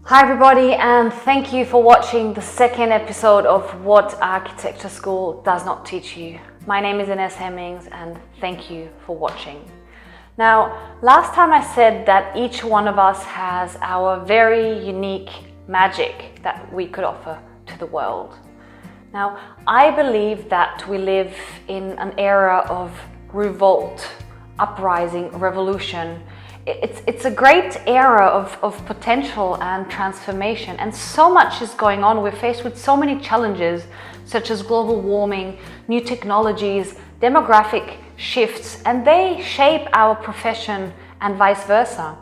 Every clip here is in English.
Hi everybody, and thank you for watching the second episode of What Architecture School Does Not Teach You. My name is Ines Hemmings and thank you for watching. Now, last time I said that each one of us has our very unique magic that we could offer to the world. Now, I believe that we live in an era of revolt, uprising, revolution. It's a great era of potential and transformation, and so much is going on. We're faced with so many challenges such as global warming, new technologies, demographic shifts, and they shape our profession and vice versa.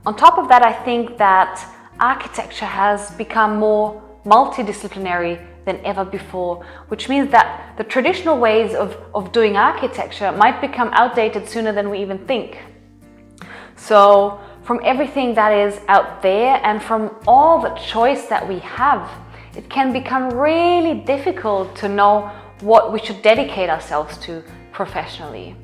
On top of that, I think that architecture has become more multidisciplinary than ever before, which means that the traditional ways of doing architecture might become outdated sooner than we even think. So from everything that is out there and from all the choice that we have, it can become really difficult to know what we should dedicate ourselves to professionally.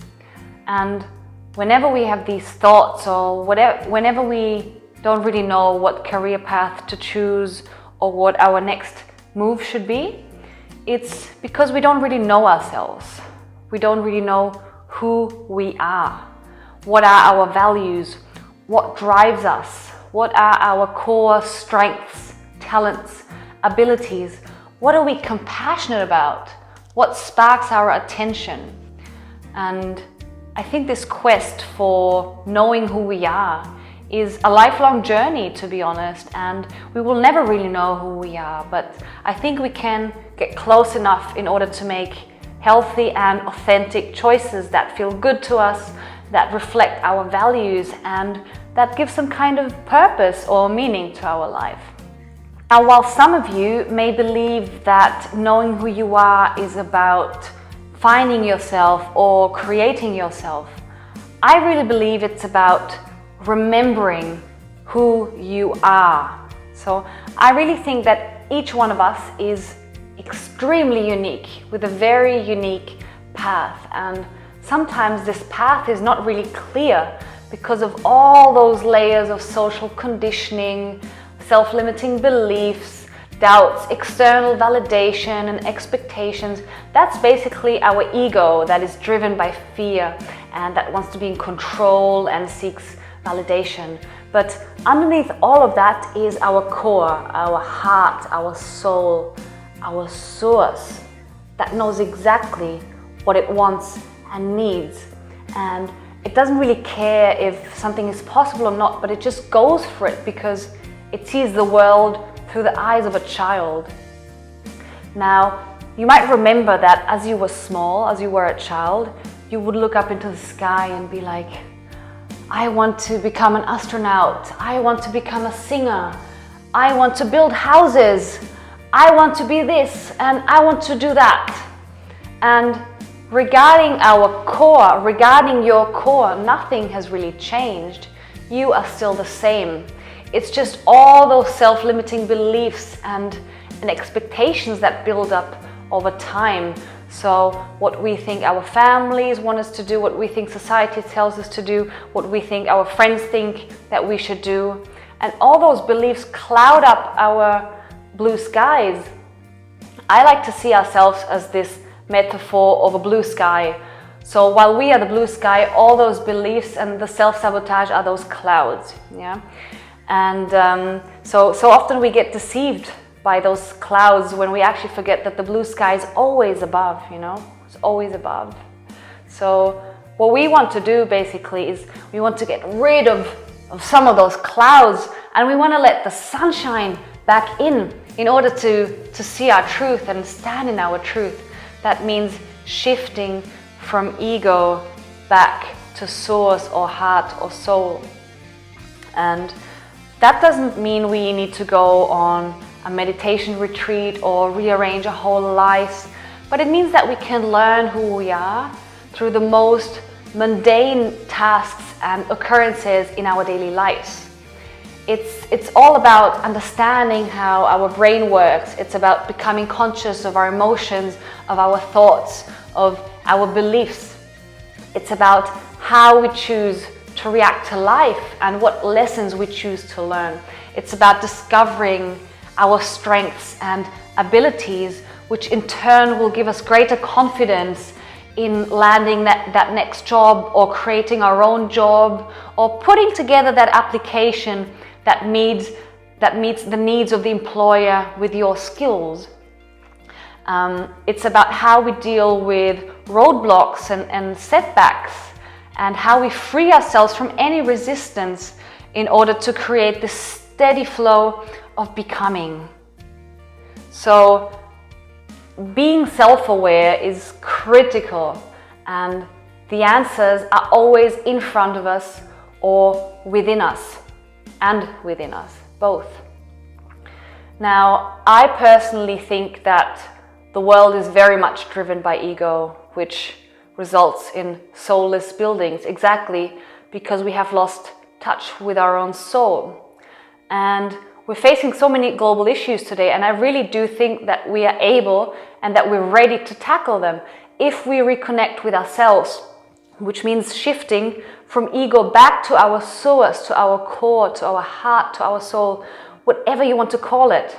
And whenever we have these thoughts or whenever we don't really know what career path to choose or what our next move should be, it's because we don't really know ourselves. We don't really know who we are. What are our values? What drives us? What are our core strengths, talents, abilities? What are we compassionate about? What sparks our attention? And I think this quest for knowing who we are is a lifelong journey, to be honest, and we will never really know who we are, but I think we can get close enough in order to make healthy and authentic choices that feel good to us, that reflect our values, and that give some kind of purpose or meaning to our life. Now, while some of you may believe that knowing who you are is about finding yourself or creating yourself, I really believe it's about remembering who you are. So I really think that each one of us is extremely unique with a very unique path, and sometimes this path is not really clear because of all those layers of social conditioning, self-limiting beliefs, doubts, external validation and expectations. That's basically our ego that is driven by fear and that wants to be in control and seeks validation. But underneath all of that is our core, our heart, our soul, our source that knows exactly what it wants and needs, and it doesn't really care if something is possible or not, but it just goes for it because it sees the world through the eyes of a child. Now, you might remember that as you were small, as you were a child, you would look up into the sky and be like, I want to become an astronaut, I want to become a singer, I want to build houses, I want to be this, and I want to do that. And regarding our core, regarding your core, nothing has really changed. You are still the same. It's just all those self-limiting beliefs and expectations that build up over time. So what we think our families want us to do, what we think society tells us to do, what we think our friends think that we should do, and all those beliefs cloud up our blue skies. I like to see ourselves as this metaphor of a blue sky. So while we are the blue sky, all those beliefs and the self-sabotage are those clouds. Yeah, and so often we get deceived by those clouds when we actually forget that the blue sky is always above. You know, it's always above. So what we want to do basically is we want to get rid of some of those clouds, and we want to let the sunshine back in order to see our truth and stand in our truth. That means shifting from ego back to source or heart or soul. And that doesn't mean we need to go on a meditation retreat or rearrange our whole lives, but it means that we can learn who we are through the most mundane tasks and occurrences in our daily lives. It's all about understanding how our brain works. It's about becoming conscious of our emotions, of our thoughts, of our beliefs. It's about how we choose to react to life and what lessons we choose to learn. It's about discovering our strengths and abilities, which in turn will give us greater confidence in landing that next job, or creating our own job, or putting together that application that meets the needs of the employer with your skills. It's about how we deal with roadblocks and setbacks, and how we free ourselves from any resistance in order to create this steady flow of becoming. So being self-aware is critical, and the answers are always in front of us or within us, and within us, both. Now, I personally think that the world is very much driven by ego, which results in soulless buildings, exactly because we have lost touch with our own soul. And we're facing so many global issues today, and I really do think that we are able and that we're ready to tackle them if we reconnect with ourselves, which means shifting from ego back to our source, to our core, to our heart, to our soul, whatever you want to call it.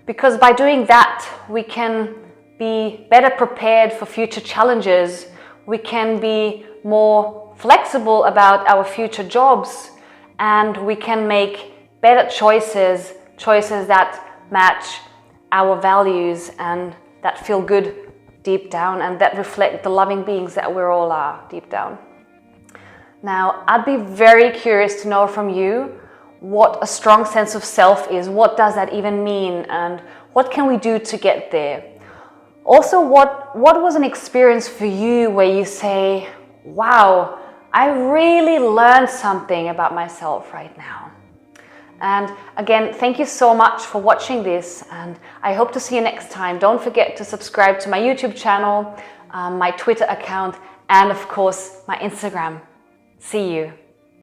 Because by doing that, we can be better prepared for future challenges, we can be more flexible about our future jobs, and we can make better choices that match our values and that feel good deep down, and that reflect the loving beings that we all are deep down. Now, I'd be very curious to know from you what a strong sense of self is. What does that even mean, and what can we do to get there? Also, what was an experience for you where you say, wow, I really learned something about myself right now? And again, thank you so much for watching this, and I hope to see you next time. Don't forget to subscribe to my YouTube channel, my Twitter account, and of course my Instagram. See you.